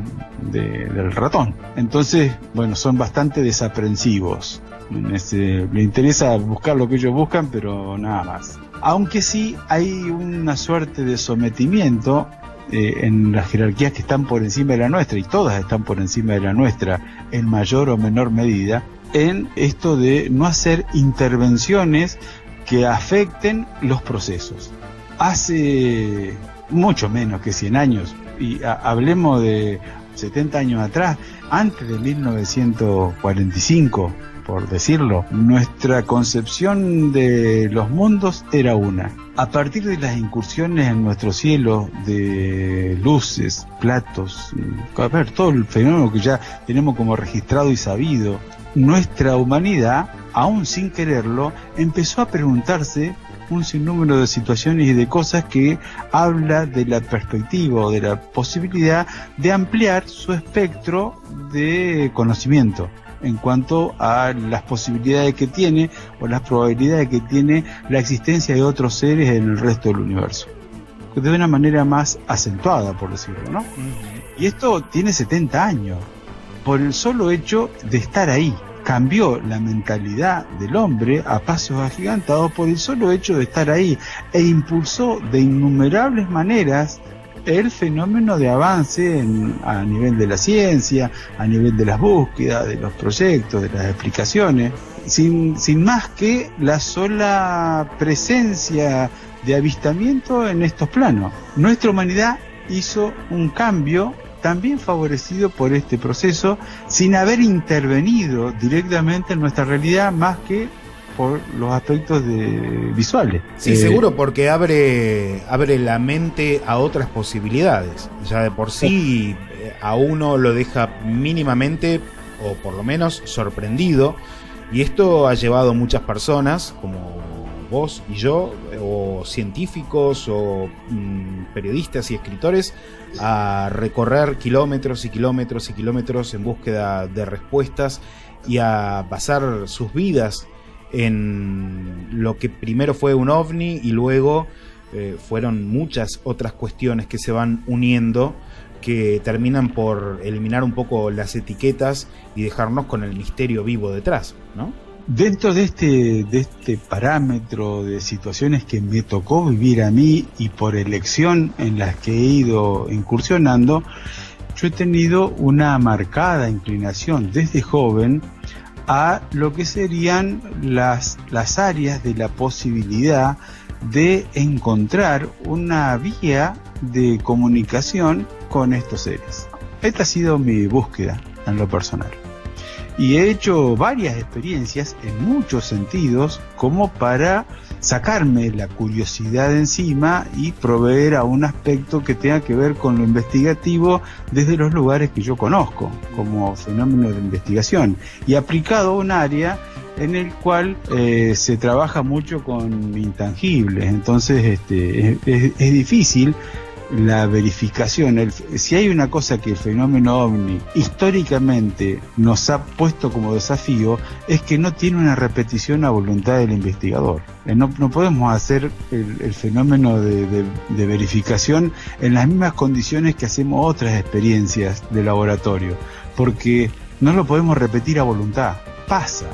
del ratón. Entonces, bueno, son bastante desaprensivos. Le interesa buscar lo que ellos buscan, pero nada más. Aunque sí hay una suerte de sometimiento en las jerarquías que están por encima de la nuestra, y todas están por encima de la nuestra en mayor o menor medida, en esto de no hacer intervenciones que afecten los procesos. Hace mucho menos que 100 años, y hablemos de 70 años atrás, antes de 1945, por decirlo, nuestra concepción de los mundos era una. A partir de las incursiones en nuestro cielo de luces, platos, todo el fenómeno que ya tenemos como registrado y sabido, nuestra humanidad, aún sin quererlo, empezó a preguntarse un sinnúmero de situaciones y de cosas que habla de la perspectiva o de la posibilidad de ampliar su espectro de conocimiento en cuanto a las posibilidades que tiene o las probabilidades que tiene la existencia de otros seres en el resto del universo, de una manera más acentuada, por decirlo, ¿no? Y esto tiene 70 años, por el solo hecho de estar ahí. Cambió la mentalidad del hombre a pasos agigantados por el solo hecho de estar ahí, e impulsó de innumerables maneras el fenómeno de avance a nivel de la ciencia, a nivel de las búsquedas, de los proyectos, de las explicaciones, sin más que la sola presencia de avistamiento en estos planos. Nuestra humanidad hizo un cambio también favorecido por este proceso, sin haber intervenido directamente en nuestra realidad, más que por los aspectos visuales. Sí, seguro, porque abre la mente a otras posibilidades. Ya de por sí a uno lo deja mínimamente, o por lo menos sorprendido, y esto ha llevado a muchas personas, como vos y yo, o científicos, o periodistas y escritores, a recorrer kilómetros y kilómetros y kilómetros en búsqueda de respuestas y a basar sus vidas en lo que primero fue un ovni y luego fueron muchas otras cuestiones que se van uniendo, que terminan por eliminar un poco las etiquetas y dejarnos con el misterio vivo detrás, ¿no? Dentro de este parámetro de situaciones que me tocó vivir a mí y por elección en las que he ido incursionando, yo he tenido una marcada inclinación desde joven a lo que serían las áreas de la posibilidad de encontrar una vía de comunicación con estos seres. Esta ha sido mi búsqueda en lo personal. Y he hecho varias experiencias en muchos sentidos como para sacarme la curiosidad encima y proveer a un aspecto que tenga que ver con lo investigativo desde los lugares que yo conozco como fenómeno de investigación, y aplicado a un área en el cual se trabaja mucho con intangibles. Entonces es difícil la verificación. Si hay una cosa que el fenómeno ovni históricamente nos ha puesto como desafío, es que no tiene una repetición a voluntad del investigador. No podemos hacer el fenómeno de verificación en las mismas condiciones que hacemos otras experiencias de laboratorio, porque no lo podemos repetir a voluntad. Pasa.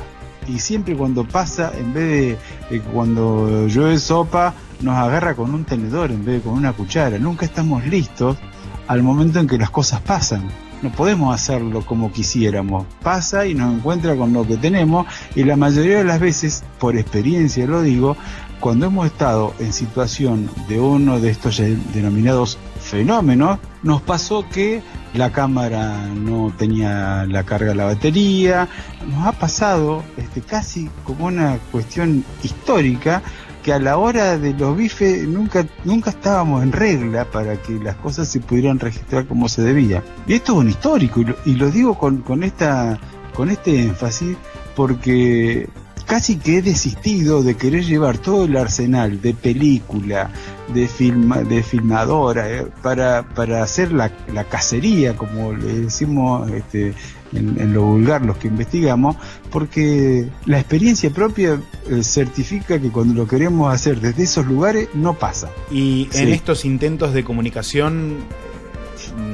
Y siempre cuando pasa, en vez de cuando llueve sopa, nos agarra con un tenedor en vez de con una cuchara. Nunca estamos listos al momento en que las cosas pasan. No podemos hacerlo como quisiéramos. Pasa y nos encuentra con lo que tenemos, y la mayoría de las veces, por experiencia lo digo, cuando hemos estado en situación de uno de estos denominados fenómenos, nos pasó que la cámara no tenía la carga de la batería. Nos ha pasado casi como una cuestión histórica, que a la hora de los bifes nunca estábamos en regla para que las cosas se pudieran registrar como se debía. Y esto es un histórico, y lo digo con este énfasis, porque casi que he desistido de querer llevar todo el arsenal de película, de filmadora, para hacer la cacería, como le decimos en lo vulgar los que investigamos, porque la experiencia propia certifica que cuando lo queremos hacer desde esos lugares no pasa. Y en estos intentos de comunicación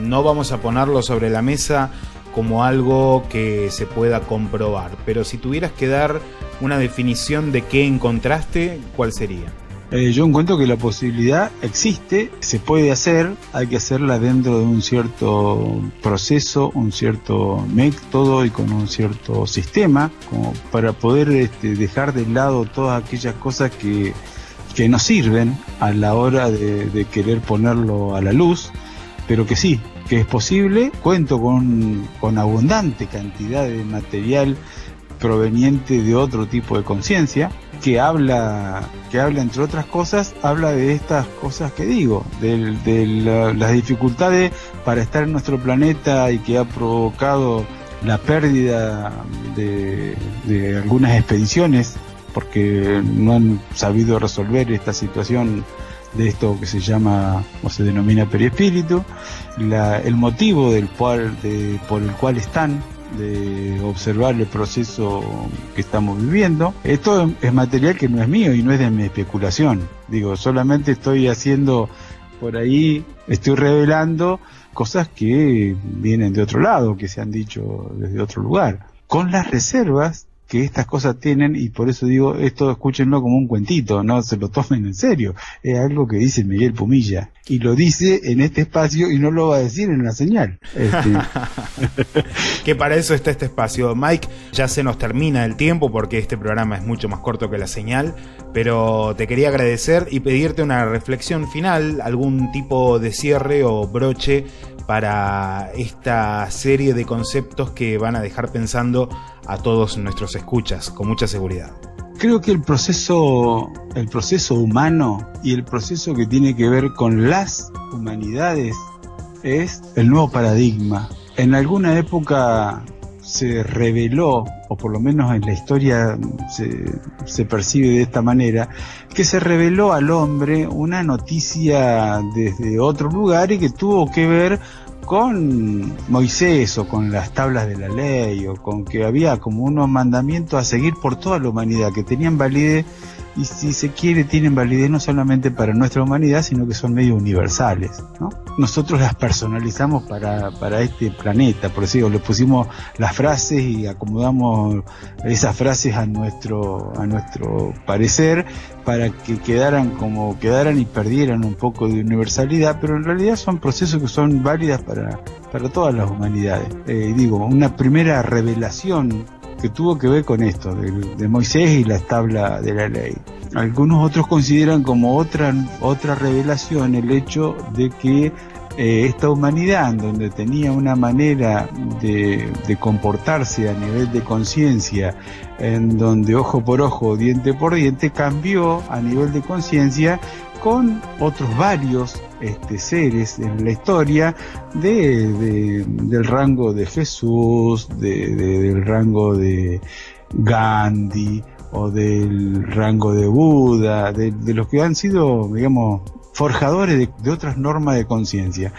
no vamos a ponerlo sobre la mesa como algo que se pueda comprobar, pero si tuvieras que dar una definición de qué encontraste, ¿cuál sería? Yo encuentro que la posibilidad existe, se puede hacer, hay que hacerla dentro de un cierto proceso, un cierto método y con un cierto sistema, como para poder dejar de lado todas aquellas cosas que nos sirven a la hora de querer ponerlo a la luz, pero que sí, que es posible. Cuento con abundante cantidad de material proveniente de otro tipo de conciencia, que habla entre otras cosas, habla de estas cosas que digo, de las dificultades para estar en nuestro planeta, y que ha provocado la pérdida de algunas expediciones porque no han sabido resolver esta situación de esto que se llama o se denomina periespíritu, el motivo por el cual están, de observar el proceso que estamos viviendo. Esto es material que no es mío y no es de mi especulación. Digo, solamente estoy haciendo por ahí, estoy revelando cosas que vienen de otro lado, que se han dicho desde otro lugar, con las reservas que estas cosas tienen, y por eso digo, esto escúchenlo como un cuentito, no se lo tomen en serio. Es algo que dice Miguel Pumilla, y lo dice en este espacio y no lo va a decir en la señal. Que para eso está este espacio. Mike, ya se nos termina el tiempo porque este programa es mucho más corto que la señal, pero te quería agradecer y pedirte una reflexión final, algún tipo de cierre o broche para esta serie de conceptos que van a dejar pensando a todos nuestros escuchas con mucha seguridad. Creo que el proceso humano y el proceso que tiene que ver con las humanidades es el nuevo paradigma. En alguna época se reveló, o por lo menos en la historia se percibe de esta manera, que se reveló al hombre una noticia desde otro lugar y que tuvo que ver con Moisés o con las tablas de la ley, o con que había como unos mandamientos a seguir por toda la humanidad que tenían validez, y si se quiere tienen validez no solamente para nuestra humanidad, sino que son medio universales, ¿no? Nosotros las personalizamos para este planeta, por eso le pusimos las frases y acomodamos esas frases a nuestro parecer para que quedaran y perdieran un poco de universalidad, pero en realidad son procesos que son válidas para todas las humanidades. Una primera revelación que tuvo que ver con esto, de Moisés y la tabla de la ley. Algunos otros consideran como otra revelación el hecho de que esta humanidad, en donde tenía una manera de comportarse a nivel de conciencia, en donde ojo por ojo, diente por diente, cambió a nivel de conciencia con otros varios seres en la historia del rango de Jesús, del rango de Gandhi o del rango de Buda, de los que han sido, digamos, forjadores de otras normas de conciencia.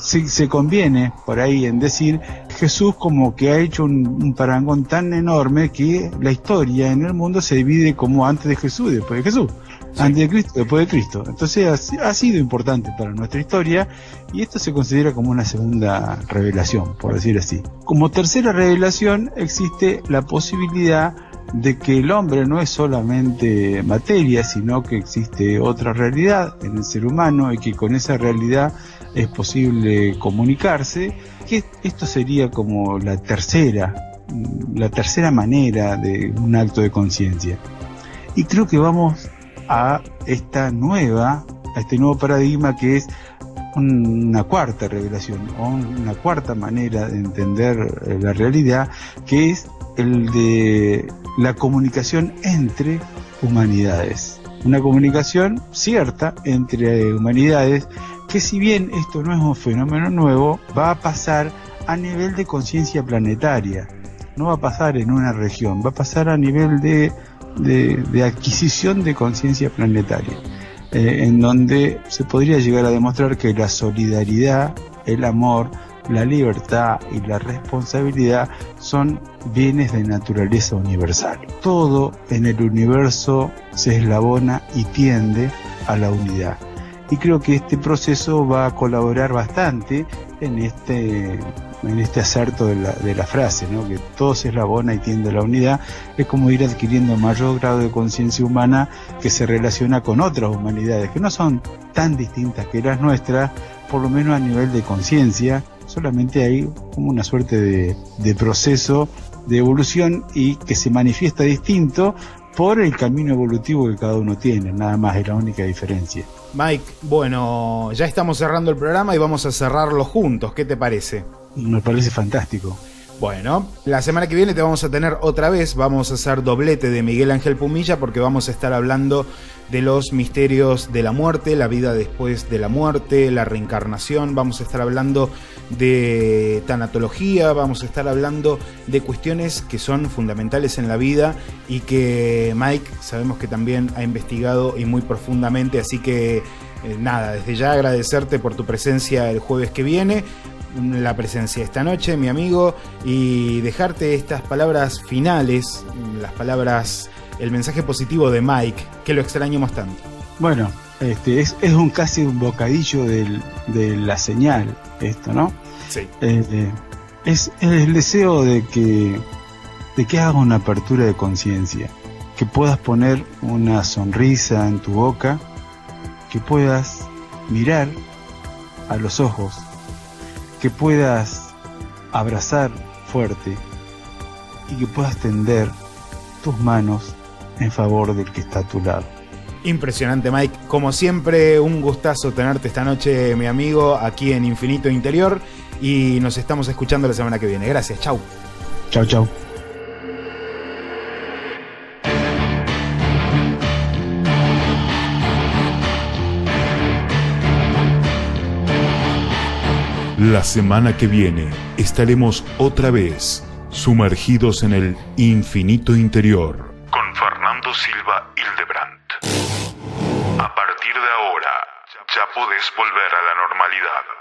Se conviene por ahí en decir Jesús como que ha hecho un parangón tan enorme que la historia en el mundo se divide como antes de Jesús y después de Jesús. Sí. Antes de Cristo, después de Cristo. Entonces ha sido importante para nuestra historia, y esto se considera como una segunda revelación, por decir así. Como tercera revelación existe la posibilidad de que el hombre no es solamente materia, sino que existe otra realidad en el ser humano, y que con esa realidad es posible comunicarse, que esto sería como la tercera manera de un acto de conciencia. Y creo que vamos a este nuevo paradigma, que es una cuarta revelación, o una cuarta manera de entender la realidad, que es el de la comunicación entre humanidades. Una comunicación cierta entre humanidades, que si bien esto no es un fenómeno nuevo, va a pasar a nivel de conciencia planetaria. No va a pasar en una región, va a pasar a nivel de adquisición de conciencia planetaria, en donde se podría llegar a demostrar que la solidaridad, el amor, la libertad y la responsabilidad son bienes de naturaleza universal. Todo en el universo se eslabona y tiende a la unidad. Y creo que este proceso va a colaborar bastante en este acerto de la frase, ¿no? Que todo se eslabona y tiende a la unidad. Es como ir adquiriendo mayor grado de conciencia humana que se relaciona con otras humanidades que no son tan distintas que las nuestras, por lo menos a nivel de conciencia. Solamente hay como una suerte de proceso de evolución, y que se manifiesta distinto por el camino evolutivo que cada uno tiene, nada más, es la única diferencia. Mike, bueno, ya estamos cerrando el programa y vamos a cerrarlo juntos, ¿qué te parece? Me parece fantástico. Bueno, la semana que viene te vamos a tener otra vez, vamos a hacer doblete de Miguel Ángel Pumilla, porque vamos a estar hablando de los misterios de la muerte, la vida después de la muerte, la reencarnación, vamos a estar hablando de tanatología, vamos a estar hablando de cuestiones que son fundamentales en la vida y que Mike sabemos que también ha investigado y muy profundamente, así que nada, desde ya agradecerte por tu presencia el jueves que viene, la presencia esta noche, mi amigo, y dejarte estas palabras finales, las palabras, el mensaje positivo de Mike, que lo extrañamos tanto. Bueno, es casi un bocadillo de la señal, esto, ¿no? Sí. Es el deseo de que hagas una apertura de conciencia, que puedas poner una sonrisa en tu boca, que puedas mirar a los ojos, que puedas abrazar fuerte y que puedas tender tus manos en favor del que está a tu lado. Impresionante, Mike. Como siempre, un gustazo tenerte esta noche, mi amigo, aquí en Infinito Interior, y nos estamos escuchando la semana que viene. Gracias, chau. Chau, chau. La semana que viene estaremos otra vez sumergidos en el infinito interior con Fernando Silva Hildebrandt. A partir de ahora, ya podés volver a la normalidad.